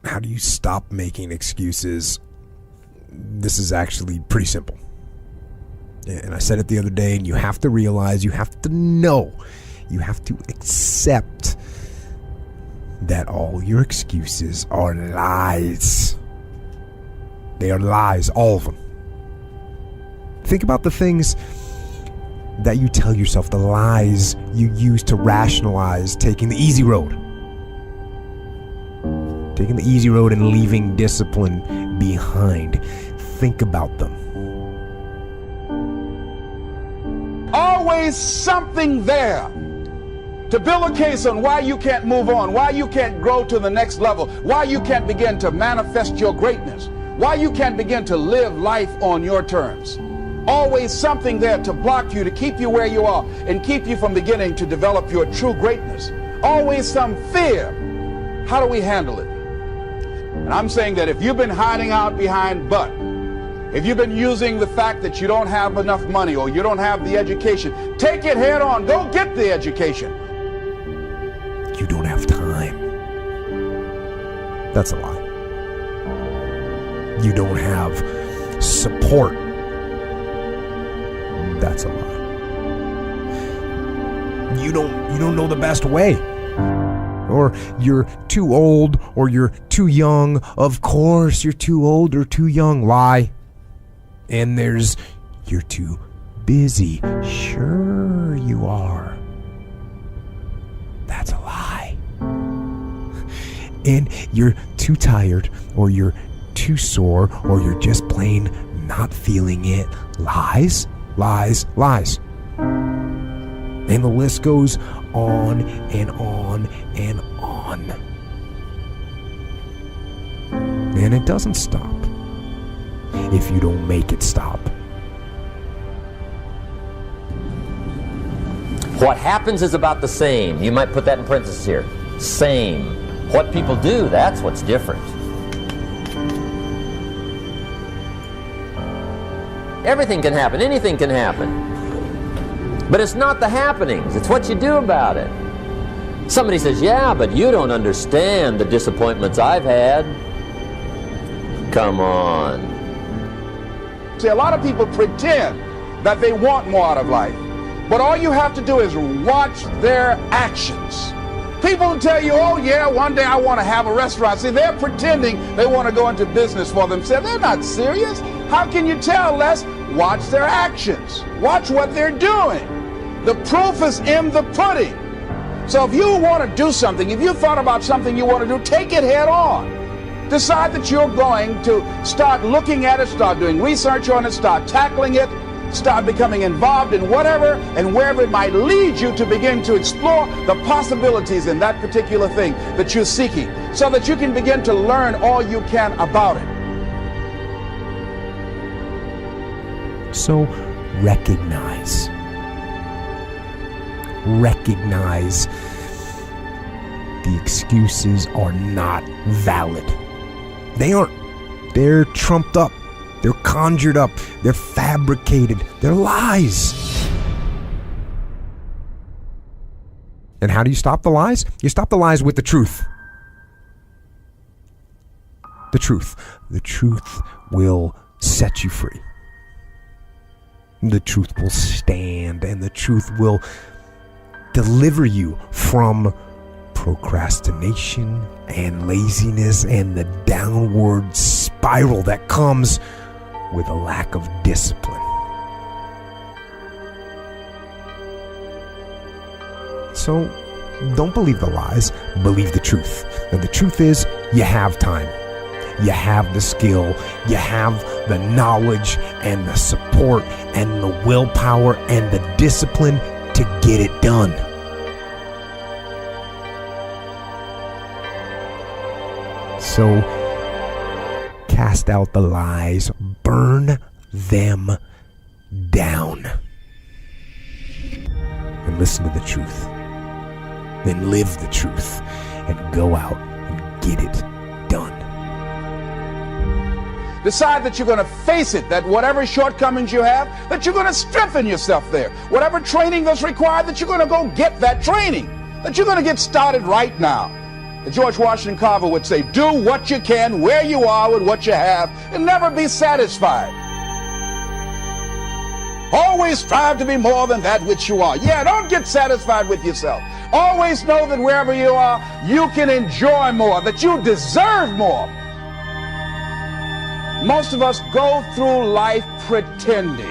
How do you stop making excuses? This is actually pretty simple. And I said it the other day, and you have to realize, you have to know, you have to accept that all your excuses are lies. They are lies, all of them. Think about the things that you tell yourself, the lies you use to rationalize taking the easy road. Taking the easy road and leaving discipline behind. Think about them. Always something there to build a case on why you can't move on, why you can't grow to the next level, why you can't begin to manifest your greatness, why you can't begin to live life on your terms. Always something there to block you, to keep you where you are, and keep you from beginning to develop your true greatness. Always some fear. How do we handle it? And I'm saying that if you've been hiding out behind but, if you've been using the fact that you don't have enough money or you don't have the education, take it head on. Go get the education. You don't have time. That's a lie. You don't have support. That's a lie. You don't know the best way. Or you're too old, or you're too young. Of course you're too old or too young. Lie. And there's, you're too busy. Sure you are. That's a lie. And you're too tired, or you're too sore, or you're just plain not feeling it. Lies, lies, lies. And the list goes on and on and on. And it doesn't stop if you don't make it stop. What happens is about the same. You might put that in parentheses here. Same. What people do, that's what's different. Everything can happen. Anything can happen. But it's not the happenings. It's what you do about it. Somebody says, yeah, but you don't understand the disappointments I've had. Come on. See, a lot of people pretend that they want more out of life, but all you have to do is watch their actions. People tell you, oh yeah, one day I want to have a restaurant. See, they're pretending they want to go into business for themselves. They're not serious. How can you tell, Les? Watch their actions. Watch what they're doing. The proof is in the pudding. So if you want to do something, if you thought about something you want to do, take it head on. Decide that you're going to start looking at it, start doing research on it, start tackling it, start becoming involved in whatever and wherever it might lead you to begin to explore the possibilities in that particular thing that you're seeking, so that you can begin to learn all you can about it. So recognize the excuses are not valid. They aren't. They're trumped up. They're conjured up. They're fabricated. They're lies. And how do you stop the lies? You stop the lies with the truth. The truth. The truth will set you free. The truth will stand, and the truth will deliver you from procrastination and laziness and the downward spiral that comes with a lack of discipline. So don't believe the lies, believe the truth. And the truth is, you have time. You have the skill, you have the knowledge and the support and the willpower and the discipline to get it done. So cast out the lies, burn them down, and listen to the truth. Then live the truth and go out and get it done. Decide that you're going to face it, that whatever shortcomings you have, that you're going to strengthen yourself there. Whatever training that's required, that you're going to go get that training, that you're going to get started right now. George Washington Carver would say, do what you can, where you are with what you have, and never be satisfied. Always strive to be more than that which you are. Yeah, don't get satisfied with yourself. Always know that wherever you are, you can enjoy more, that you deserve more. Most of us go through life pretending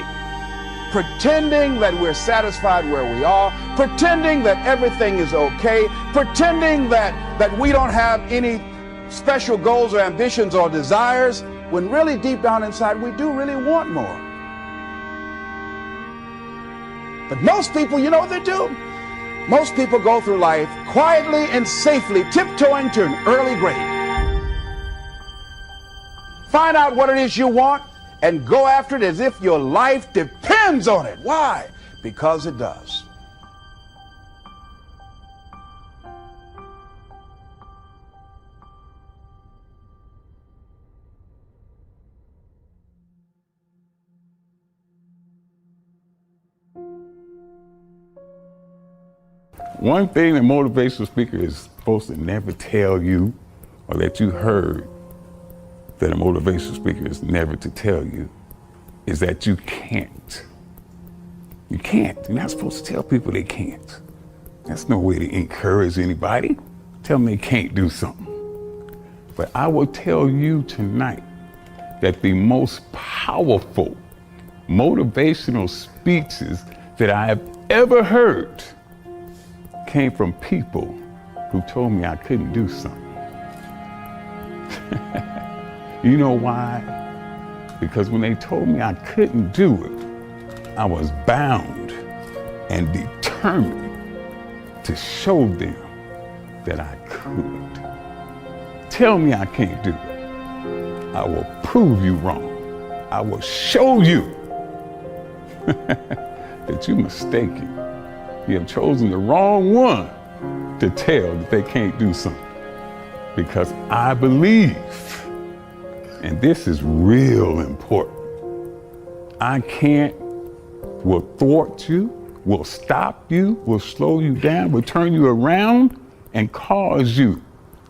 that we're satisfied where we are, pretending that everything is okay, pretending that we don't have any special goals or ambitions or desires, when really deep down inside we do really want more. But most people, you know what they do? Most people go through life quietly and safely, tiptoeing to an early grave. Find out what it is you want and go after it as if your life depends on it. Why? Because it does. One thing a motivational speaker is supposed to never tell you, or that you heard that a motivational speaker is never to tell you, is that you can't. You can't. You're not supposed to tell people they can't. That's no way to encourage anybody. Tell them they can't do something. But I will tell you tonight that the most powerful motivational speeches that I have ever heard came from people who told me I couldn't do something. You know why? Because when they told me I couldn't do it, I was bound and determined to show them that I could. Tell me I can't do it. I will prove you wrong. I will show you that you're mistaken. You have chosen the wrong one to tell that they can't do something. Because I believe, and this is real important, I can't will thwart you, will stop you, will slow you down, will turn you around and cause you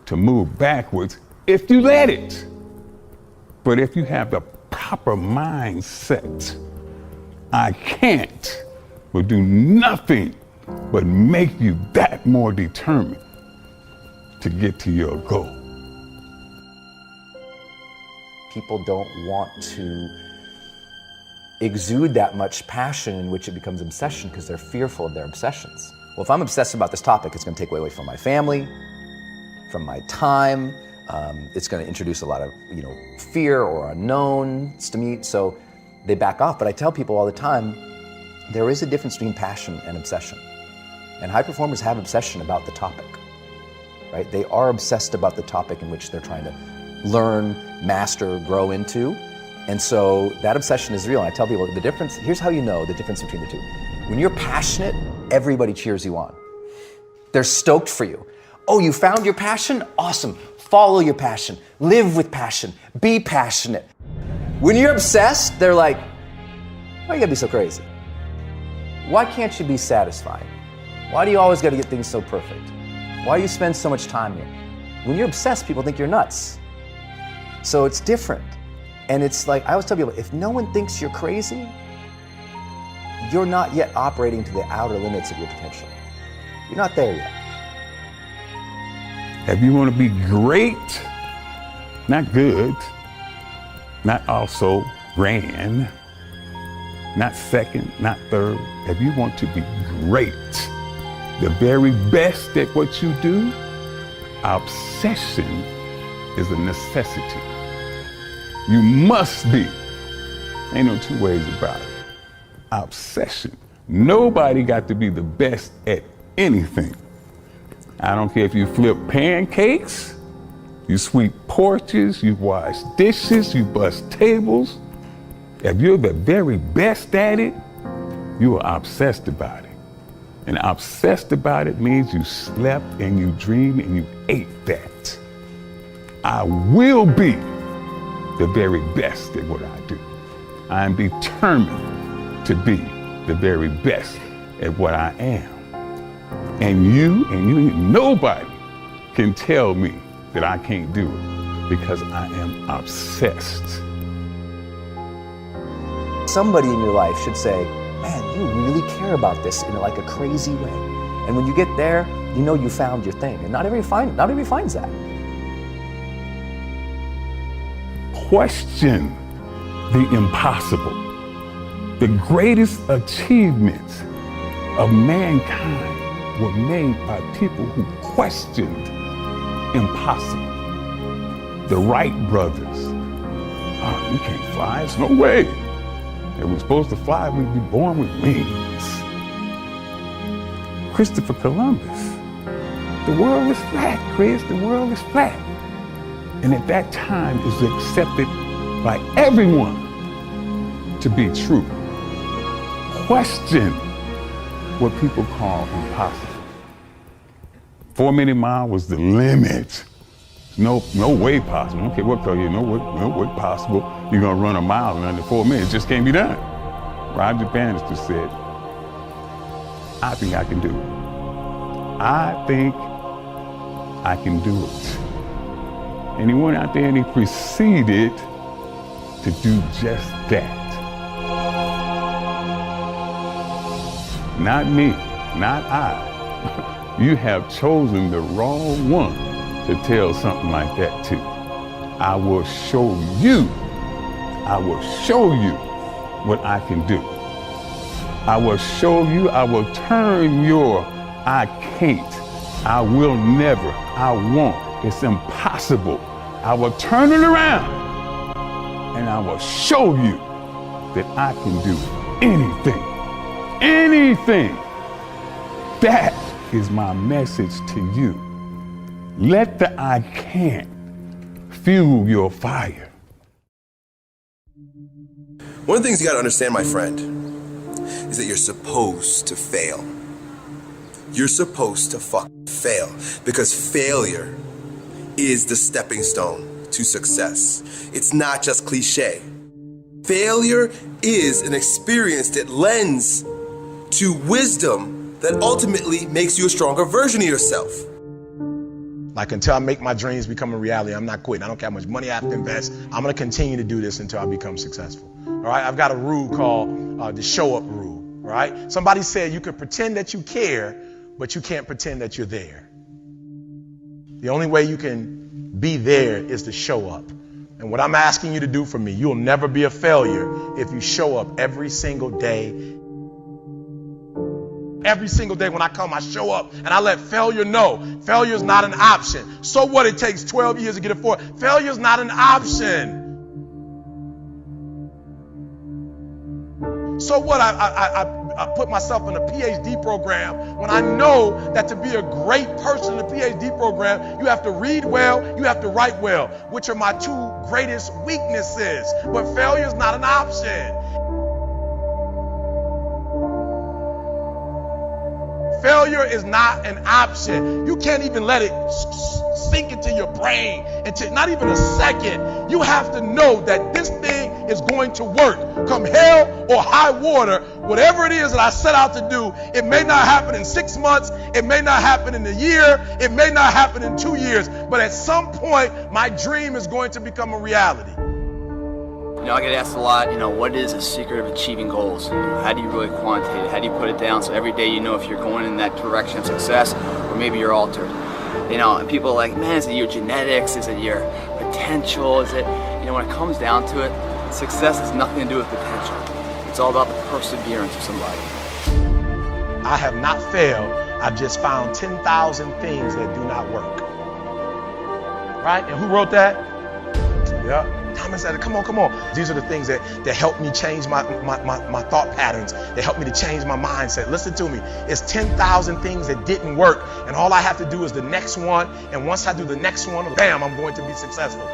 to move backwards if you let it. But if you have the proper mindset, I can't will do nothing but make you that more determined to get to your goal. People don't want to exude that much passion in which it becomes obsession because they're fearful of their obsessions. Well, if I'm obsessed about this topic, it's going to take away from my family, from my time. It's going to introduce a lot of, fear or unknowns to me. So they back off. But I tell people all the time, there is a difference between passion and obsession. And high performers have obsession about the topic, right? They are obsessed about the topic in which they're trying to learn, master, grow into. And so that obsession is real. And I tell people the difference, here's how you know the difference between the two. When you're passionate, everybody cheers you on. They're stoked for you. Oh, you found your passion? Awesome. Follow your passion. Live with passion. Be passionate. When you're obsessed, they're like, why you gotta be so crazy? Why can't you be satisfied? Why do you always gotta get things so perfect? Why do you spend so much time here? When you're obsessed, people think you're nuts. So it's different. And it's like, I always tell people, if no one thinks you're crazy, you're not yet operating to the outer limits of your potential. You're not there yet. If you want to be great, not good, not also grand, not second, not third, if you want to be great, the very best at what you do, obsession is a necessity. You must be. Ain't no two ways about it. Obsession. Nobody got to be the best at anything. I don't care if you flip pancakes, you sweep porches, you wash dishes, you bust tables. If you're the very best at it, you are obsessed about it. And obsessed about it means you slept and you dreamed and you ate that. I will be the very best at what I do. I am determined to be the very best at what I am. And you, nobody can tell me that I can't do it because I am obsessed. Somebody in your life should say, man, you really care about this in like a crazy way. And when you get there, you know you found your thing. And not everybody finds that. Question the impossible. The greatest achievements of mankind were made by people who questioned impossible. The Wright brothers. Oh, you can't fly, there's no way. They were supposed to fly, we'd be born with wings. Christopher Columbus. The world is flat, Chris, the world is flat. And at that time it was accepted by everyone to be true. Question what people call impossible. 4 million miles was the limit. No way possible. I don't care what color you know, no way possible. You're gonna run a mile in under 4 minutes. It just can't be done. Roger Bannister said, I think I can do it. I think I can do it. And he went out there and he proceeded to do just that. Not me, not I. You have chosen the wrong one to tell something like that to. I will show you what I can do. I will show you, I will turn your I can't, I will never, I won't, it's impossible. I will turn it around and I will show you that I can do anything. Anything. That is my message to you. Let the I can't fuel your fire. One of the things you gotta understand, my friend, is that you're supposed to fail. You're supposed to fail, because failure is the stepping stone to success. It's not just cliche. Failure is an experience that lends to wisdom that ultimately makes you a stronger version of yourself. Like, until I make my dreams become a reality, I'm not quitting. I don't care how much money I have to invest. I'm gonna continue to do this until I become successful. All right, I've got a rule called the show up rule, right? Somebody said you can pretend that you care, but you can't pretend that you're there. The only way you can be there is to show up. And what I'm asking you to do for me, you'll never be a failure if you show up every single day. Every single day when I come, I show up and I let failure know failure is not an option. So what? It takes 12 years to get it forward. Failure is not an option. So what? I put myself in a PhD program when I know that to be a great person in a PhD program, you have to read well, you have to write well, which are my two greatest weaknesses. But failure is not an option. Failure is not an option. You can't even let it sink into your brain, into not even a second. You have to know that this thing is going to work. Come hell or high water, whatever it is that I set out to do, it may not happen in 6 months, it may not happen in a year, it may not happen in 2 years, but at some point, my dream is going to become a reality. You know, I get asked a lot, what is the secret of achieving goals? How do you really quantitate it? How do you put it down so every day you know if you're going in that direction of success or maybe you're altered? And people are like, man, is it your genetics? Is it your potential? Is it, when it comes down to it, success has nothing to do with potential. It's all about the perseverance of somebody. I have not failed. I've just found 10,000 things that do not work. Right? And who wrote that? Yeah. Thomas said, come on. These are the things that help me change my thought patterns. They help me to change my mindset. Listen to me. It's 10,000 things that didn't work. And all I have to do is the next one. And once I do the next one, bam, I'm going to be successful.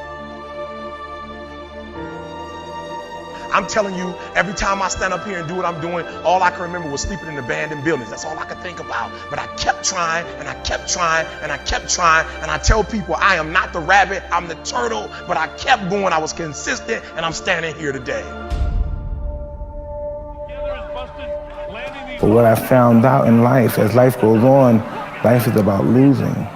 I'm telling you, every time I stand up here and do what I'm doing, all I can remember was sleeping in abandoned buildings. That's all I could think about. But I kept trying, and I kept trying, and I kept trying. And I tell people, I am not the rabbit, I'm the turtle. But I kept going, I was consistent, and I'm standing here today. But what I found out in life, as life goes on, life is about losing.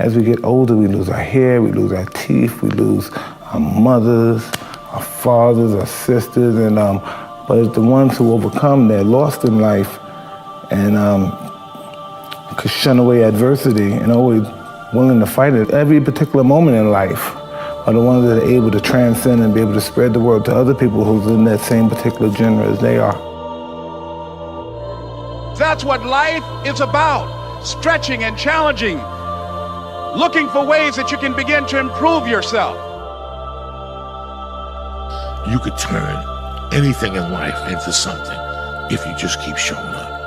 As we get older, we lose our hair, we lose our teeth, we lose our mothers, our fathers, our sisters, and but it's the ones who overcome, they're lost in life and could shun away adversity and always willing to fight at every particular moment in life are the ones that are able to transcend and be able to spread the word to other people who's in that same particular genre as they are. That's what life is about, stretching and challenging, looking for ways that you can begin to improve yourself. You could turn anything in life into something if you just keep showing up.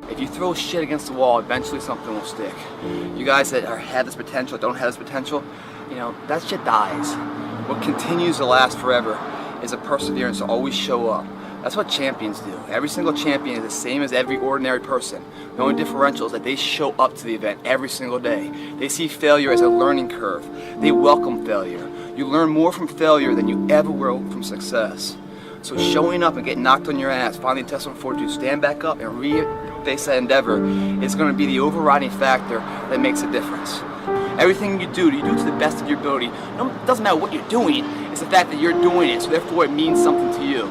If you throw shit against the wall, eventually something will stick. You guys that have this potential, don't have this potential, you know, that shit dies. What continues to last forever is a perseverance to always show up. That's what champions do. Every single champion is the same as every ordinary person. The only differential is that they show up to the event every single day. They see failure as a learning curve. They welcome failure. You learn more from failure than you ever will from success. So showing up and getting knocked on your ass, finding the intestinal fortitude, stand back up and face that endeavor is going to be the overriding factor that makes a difference. Everything you do to the best of your ability. It doesn't matter what you're doing, it's the fact that you're doing it, so therefore it means something to you.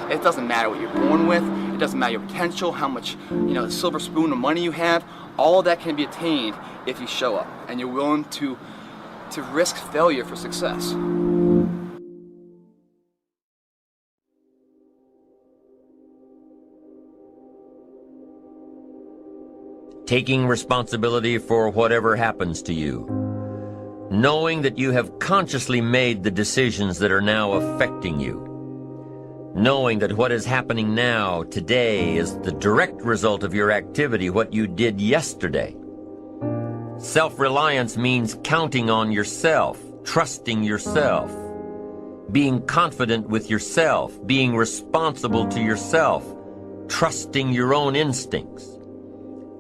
It doesn't matter what you're born with, it doesn't matter your potential, how much, the silver spoon of money you have. All of that can be attained if you show up and you're willing to risk failure for success. Taking responsibility for whatever happens to you. Knowing that you have consciously made the decisions that are now affecting you. Knowing that what is happening now, today, is the direct result of your activity, what you did yesterday. Self-reliance means counting on yourself, trusting yourself, being confident with yourself, being responsible to yourself, trusting your own instincts.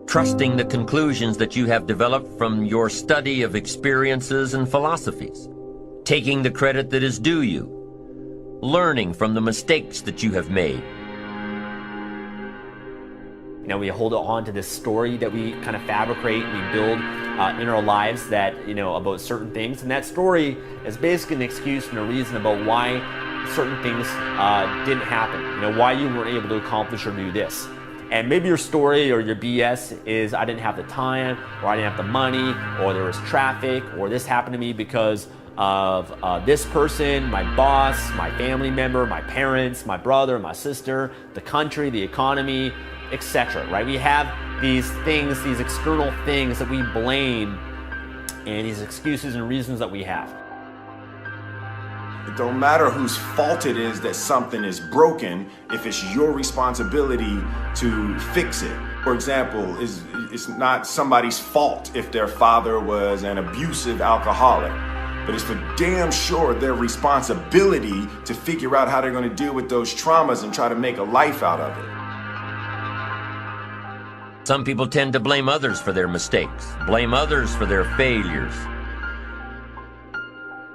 Trusting the conclusions that you have developed from your study of experiences and philosophies, taking the credit that is due you, learning from the mistakes that you have made. We hold on to this story that we kind of fabricate, we build in our lives that, about certain things, and that story is basically an excuse and a reason about why certain things didn't happen, why you weren't able to accomplish or do this. And maybe your story or your BS is I didn't have the time, or I didn't have the money, or there was traffic, or this happened to me because of this person, my boss, my family member, my parents, my brother, my sister, the country, the economy, etc. Right? We have these things, these external things that we blame, and these excuses and reasons that we have. It don't matter whose fault it is that something is broken if it's your responsibility to fix it. For example, it's not somebody's fault if their father was an abusive alcoholic, but it's for damn sure their responsibility to figure out how they're going to deal with those traumas and try to make a life out of it. Some people tend to blame others for their mistakes, blame others for their failures.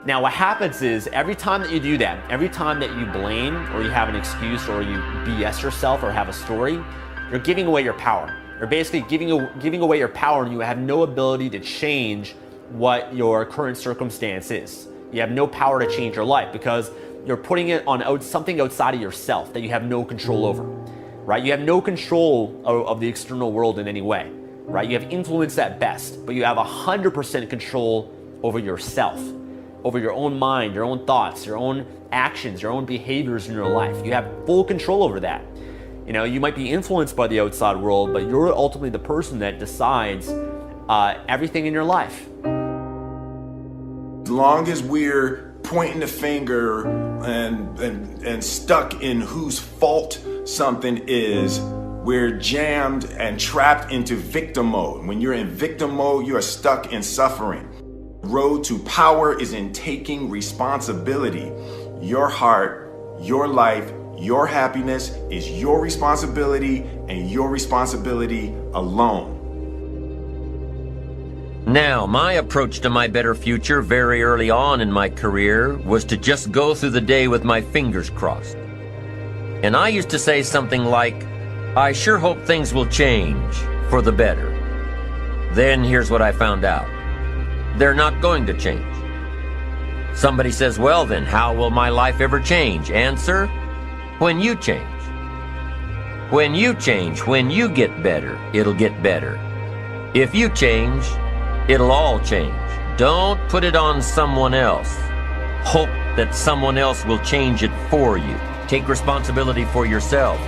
Now what happens is every time that you do that, every time that you blame or you have an excuse or you BS yourself or have a story, you're giving away your power. You're basically giving away your power, and you have no ability to change what your current circumstance is. You have no power to change your life because you're putting it on something outside of yourself that you have no control over, right? You have no control of the external world in any way, right? You have influence at best, but you have 100% control over yourself, over your own mind, your own thoughts, your own actions, your own behaviors in your life. You have full control over that. You might be influenced by the outside world, but you're ultimately the person that decides everything in your life. As long as we're pointing the finger and stuck in whose fault something is, we're jammed and trapped into victim mode. When you're in victim mode, you are stuck in suffering. The road to power is in taking responsibility. Your heart, your life, your happiness is your responsibility and your responsibility alone. Now, my approach to my better future very early on in my career was to just go through the day with my fingers crossed. And I used to say something like, I sure hope things will change for the better. Then here's what I found out. They're not going to change. Somebody says, well then, how will my life ever change? Answer, when you change. When you change, when you get better, it'll get better. If you change, it'll all change. Don't put it on someone else. Hope that someone else will change it for you. Take responsibility for yourself.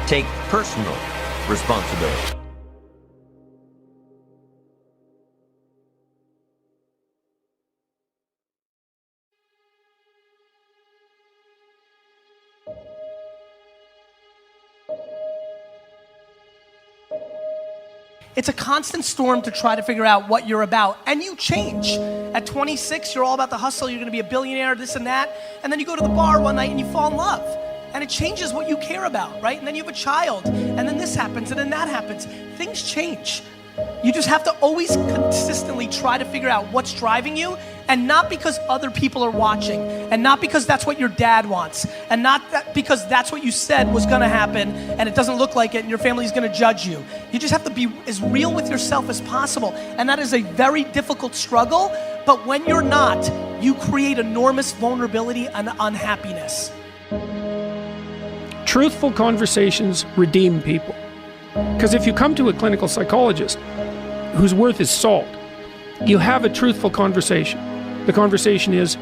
Take personal responsibility. It's a constant storm to try to figure out what you're about, and you change. At 26, you're all about the hustle, you're gonna be a billionaire, this and that, and then you go to the bar one night and you fall in love, and it changes what you care about, right? And then you have a child, and then this happens, and then that happens. Things change. You just have to always consistently try to figure out what's driving you, and not because other people are watching, and not because that's what your dad wants, and not because that's what you said was gonna happen, and it doesn't look like it, and your family's gonna judge you. You just have to be as real with yourself as possible, and that is a very difficult struggle, but when you're not, you create enormous vulnerability and unhappiness. Truthful conversations redeem people. Because if you come to a clinical psychologist whose worth is salt, you have a truthful conversation. The conversation is,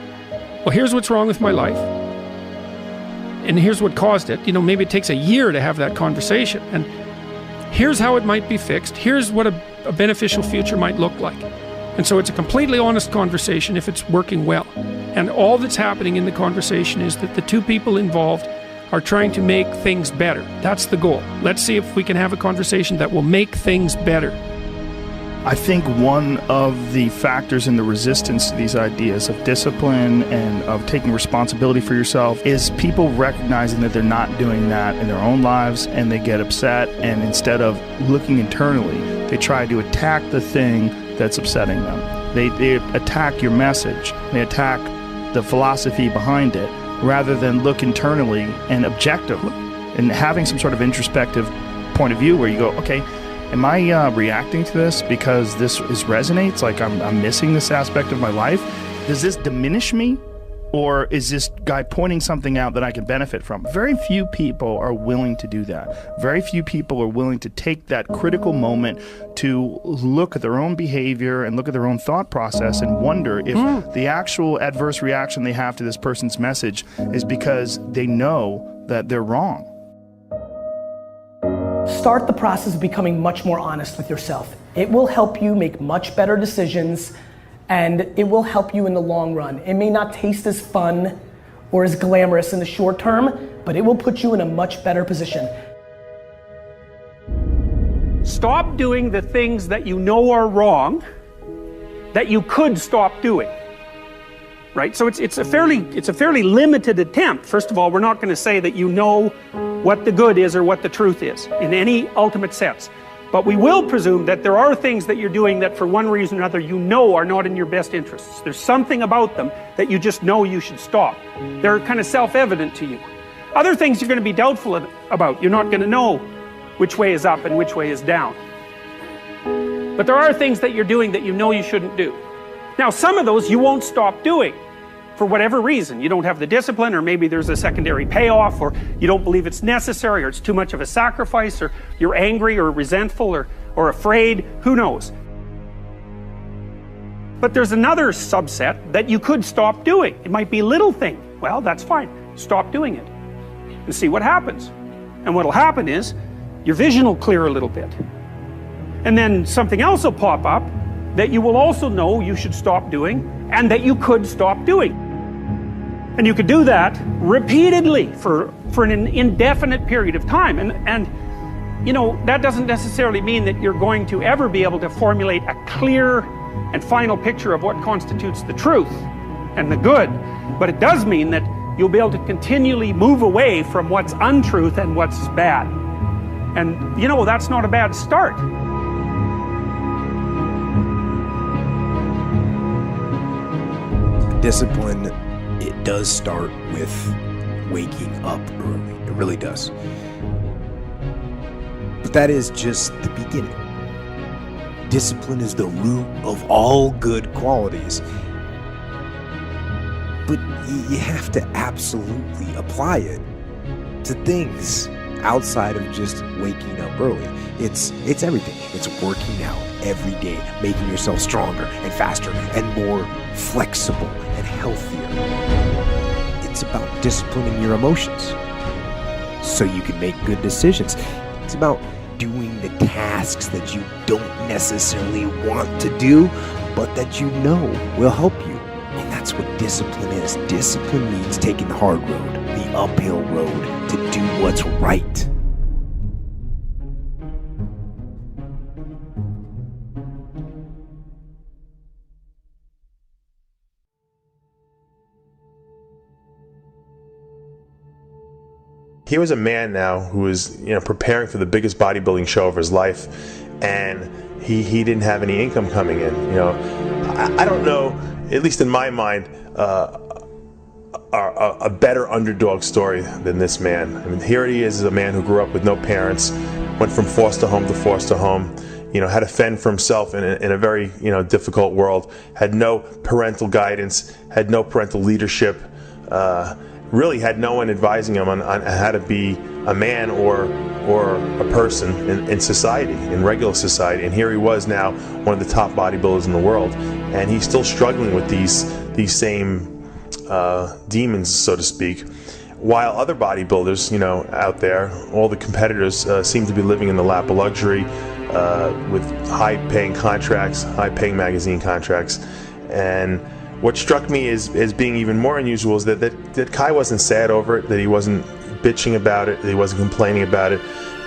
well, here's what's wrong with my life, and here's what caused it. You know, maybe it takes a year to have that conversation, and here's how it might be fixed. Here's what a beneficial future might look like. And so it's a completely honest conversation if it's working well. And all that's happening in the conversation is that the two people involved are trying to make things better. That's the goal. Let's see if we can have a conversation that will make things better. I think one of the factors in the resistance to these ideas of discipline and of taking responsibility for yourself is people recognizing that they're not doing that in their own lives, and they get upset, and instead of looking internally, they try to attack the thing that's upsetting them. They attack your message. They attack the philosophy behind it, rather than look internally and objectively and having some sort of introspective point of view where you go, okay, am I reacting to this because this resonates? Like I'm missing this aspect of my life? Does this diminish me? Or is this guy pointing something out that I can benefit from? Very few people are willing to do that. Very few people are willing to take that critical moment to look at their own behavior and look at their own thought process and wonder if the actual adverse reaction they have to this person's message is because they know that they're wrong. Start the process of becoming much more honest with yourself. It will help you make much better decisions, and it will help you in the long run. It may not taste as fun or as glamorous in the short term, but it will put you in a much better position. Stop doing the things that you know are wrong that you could stop doing. Right? So it's a fairly limited attempt. First of all, we're not going to say that you know what the good is or what the truth is in any ultimate sense. But we will presume that there are things that you're doing that for one reason or another you know are not in your best interests. There's something about them that you just know you should stop. They're kind of self-evident to you. Other things you're going to be doubtful about. You're not going to know which way is up and which way is down. But there are things that you're doing that you know you shouldn't do. Now, some of those you won't stop doing for whatever reason. You don't have the discipline, or maybe there's a secondary payoff, or you don't believe it's necessary, or it's too much of a sacrifice, or you're angry or resentful or afraid, who knows. But there's another subset that you could stop doing. It might be a little thing. Well, that's fine. Stop doing it and see what happens. And what'll happen is your vision will clear a little bit. And then something else will pop up that you will also know you should stop doing and that you could stop doing. And you could do that repeatedly for an indefinite period of time. And you know, that doesn't necessarily mean that you're going to ever be able to formulate a clear and final picture of what constitutes the truth and the good. But it does mean that you'll be able to continually move away from what's untruth and what's bad. And you know, that's not a bad start. Discipline, it does start with waking up early. It really does. But that is just the beginning. Discipline is the root of all good qualities. But you have to absolutely apply it to things outside of just waking up early. It's everything. It's working out every day, making yourself stronger and faster and more flexible and healthier. It's about disciplining your emotions so you can make good decisions. It's about doing the tasks that you don't necessarily want to do, but that you know will help you. And that's what discipline is. Discipline means taking the hard road, the uphill road, to do what's right. He was a man now who was, preparing for the biggest bodybuilding show of his life, and he didn't have any income coming in. I don't know, at least in my mind, a better underdog story than this man. I mean, here he is, a man who grew up with no parents, went from foster home to foster home, had to fend for himself in a very, difficult world, had no parental guidance, had no parental leadership, really had no one advising him on how to be a man or a person in society, in regular society. And here he was now, one of the top bodybuilders in the world, and he's still struggling with these same demons, so to speak. While other bodybuilders, out there, all the competitors seem to be living in the lap of luxury, with high-paying contracts, high-paying magazine contracts. And what struck me as being even more unusual is that Kai wasn't sad over it, that he wasn't bitching about it, that he wasn't complaining about it,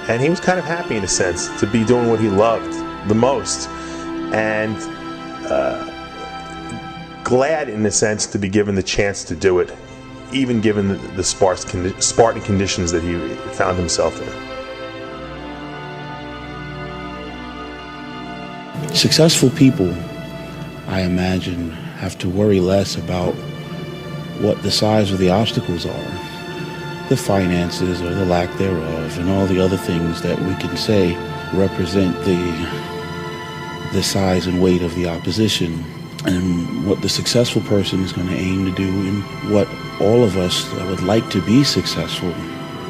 and he was kind of happy in a sense to be doing what he loved the most, and glad in a sense to be given the chance to do it, even given the Spartan conditions that he found himself in. Successful people, I imagine, have to worry less about what the size of the obstacles are, the finances or the lack thereof, and all the other things that we can say represent the size and weight of the opposition. And what the successful person is going to aim to do, and what all of us that would like to be successful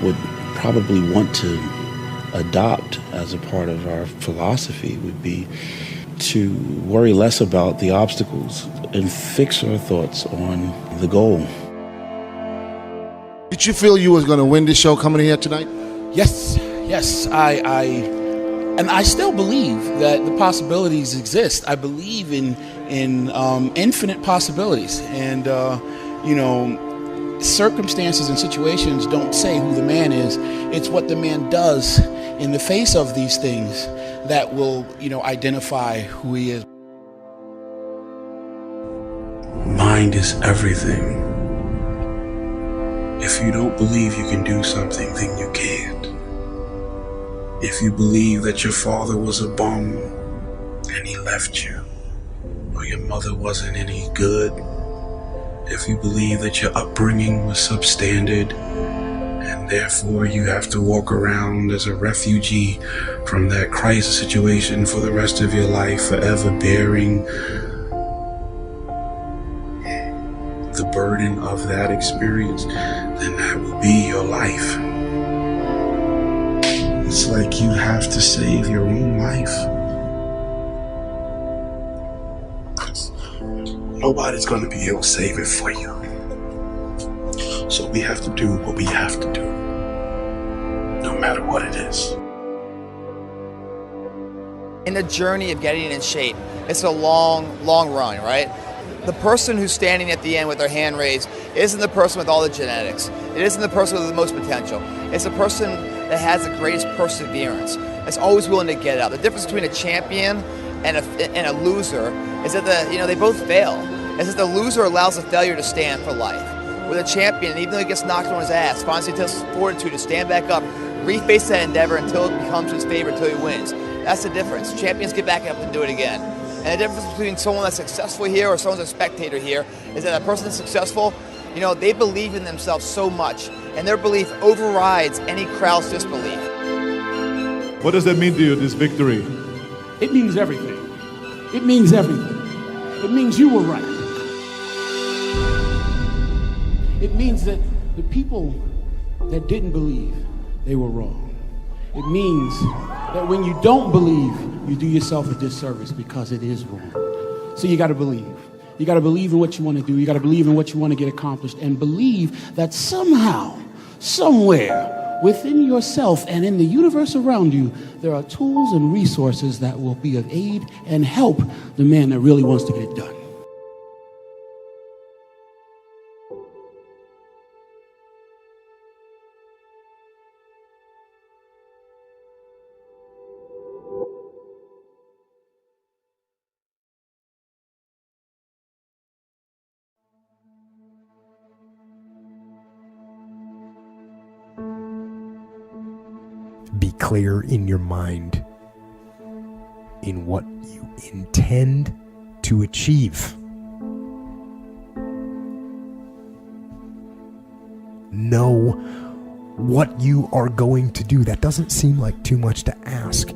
would probably want to adopt as a part of our philosophy, would be to worry less about the obstacles and fix our thoughts on the goal. Did you feel you was going to win this show coming here tonight? Yes. I still believe that the possibilities exist. I believe in infinite possibilities, and circumstances and situations don't say who the man is. It's what the man does in the face of these things that will, identify who he is. Mind is everything. If you don't believe you can do something, then you can't. If you believe that your father was a bum and he left you, or your mother wasn't any good, if you believe that your upbringing was substandard and therefore you have to walk around as a refugee from that crisis situation for the rest of your life, forever bearing the burden of that experience, then that will be your life. It's like you have to save your own life. Nobody's going to be able to save it for you. So we have to do what we have to do, no matter what it is. In the journey of getting in shape, it's a long run, right? The person who's standing at the end with their hand raised isn't the person with all the genetics. It isn't the person with the most potential. It's the person that has the greatest perseverance, that's always willing to get out. The difference between a champion and a loser is that they both fail. It's that the loser allows the failure to stand for life. With a champion, even though he gets knocked on his ass, finds the fortitude to stand back up, reface that endeavor until it becomes his favorite, until he wins. That's the difference. Champions get back up and do it again. And the difference between someone that's successful here or someone that's a spectator here is that a person that's successful, they believe in themselves so much, and their belief overrides any crowd's disbelief. What does that mean to you, this victory? It means everything. It means everything. It means you were right. It means that the people that didn't believe, they were wrong. It means that when you don't believe, you do yourself a disservice because it is wrong. So you got to believe. You got to believe in what you want to do. You got to believe in what you want to get accomplished, and believe that somehow, somewhere within yourself and in the universe around you, there are tools and resources that will be of aid and help the man that really wants to get it done. Be clear in your mind in what you intend to achieve. Know what you are going to do. That doesn't seem like too much to ask.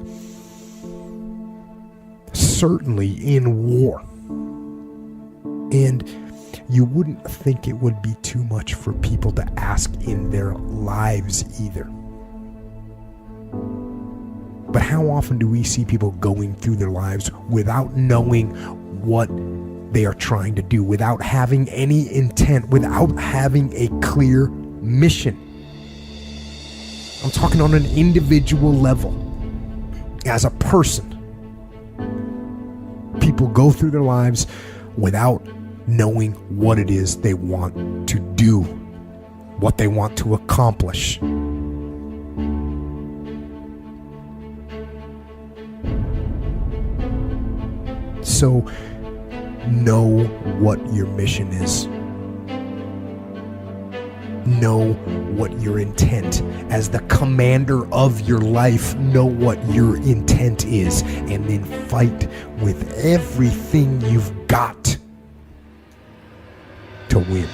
Certainly in war. And you wouldn't think it would be too much for people to ask in their lives either. But how often do we see people going through their lives without knowing what they are trying to do, without having any intent, without having a clear mission? I'm talking on an individual level. As a person, people go through their lives without knowing what it is they want to do, what they want to accomplish. So, know what your mission is. Know what your intent, as the commander of your life, know what your intent is, and then fight with everything you've got to win.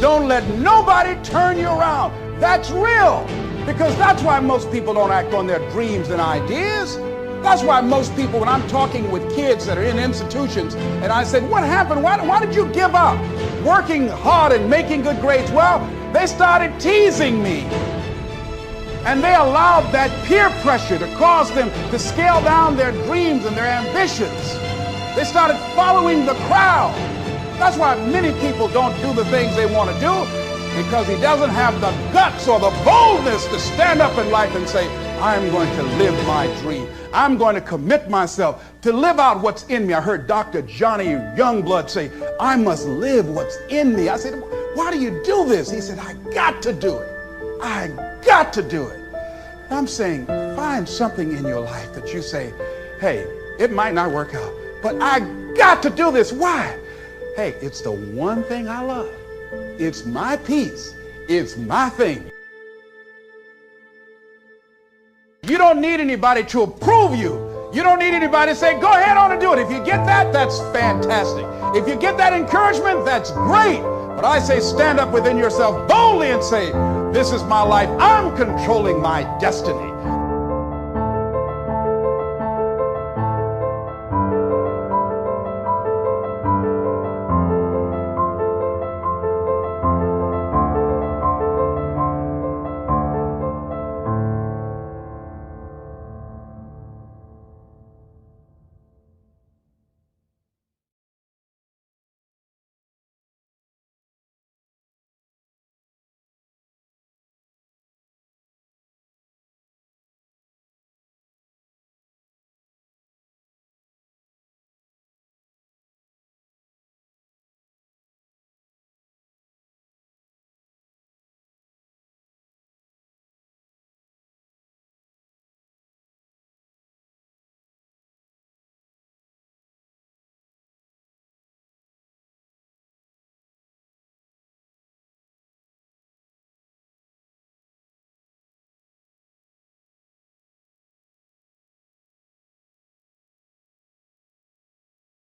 Don't let nobody turn you around. That's real. Because that's why most people don't act on their dreams and ideas. That's why most people, when I'm talking with kids that are in institutions, and I said, what happened? Why did you give up working hard and making good grades? Well, they started teasing me. And they allowed that peer pressure to cause them to scale down their dreams and their ambitions. They started following the crowd. That's why many people don't do the things they want to do, because he doesn't have the guts or the boldness to stand up in life and say, I'm going to live my dream. I'm going to commit myself to live out what's in me. I heard Dr. Johnny Youngblood say, I must live what's in me. I said, why do you do this? He said, I got to do it. I got to do it. I'm saying, find something in your life that you say, hey, it might not work out, but I got to do this. Why? Hey, it's the one thing I love. It's my peace. It's my thing. You don't need anybody to approve you. You don't need anybody to say, go ahead on and do it. If you get that, that's fantastic. If you get that encouragement, that's great. But I say stand up within yourself boldly and say, this is my life. I'm controlling my destiny.